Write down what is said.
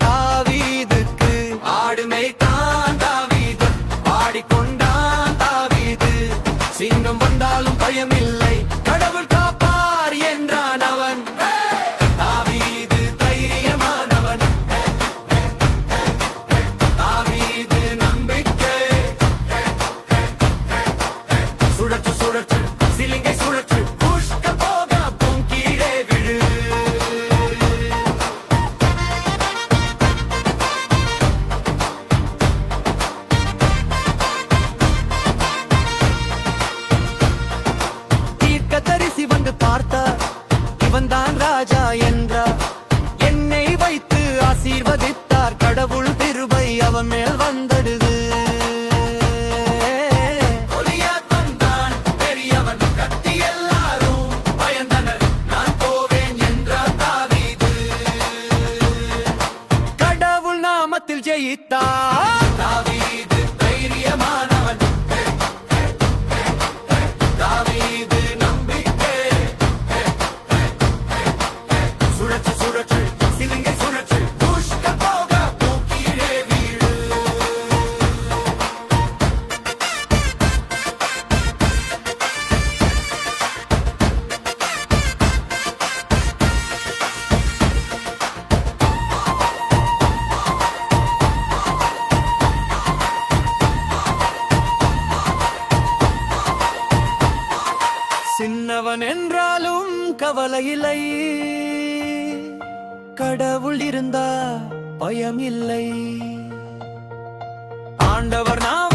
தாவீதுக்கு ஆடுமை தான் தாவீது பாடிக்கொண்டான் தாவீது. சிங்கம் வந்தாலும் பயமில்லை, கடவுள் காப்பார் என்றான் அவன். தாவீது தைரியமானவன், தாவீது நம்பிக்கை. சுழற்று சுழற்று சிலிங்கை சுழற்று, புஷ்க போக பொங்கீழே விழு. தீர்க்கதரிசி வந்து பார்த்தார், இவன் தான் ராஜா என்றார். எண்ணெய் வைத்து ஆசீர்வதித்தார், கடவுள் கிருபை அவன் மேல் வந்தடுது. கோலியாத் வந்தான் பெரியவன், கத்தி எல்லாரும் பயந்தனர். நான் போவேன் என்றார் தாவீது. கடவுள் நாமத்தில் ஜெயித்தார் தாவீது தைரியமானவன், தாவீது நம்பிக்கை. சுழற்று சுழற்று சிலிங்கை சுழற்று, புஷ்க போக பூக்கீழே வீடு. சின்னவன் என்றாலும் கவலையில்லை, கடவுள் இருந்தா பயமில்லை. ஆண்டவர் நாம்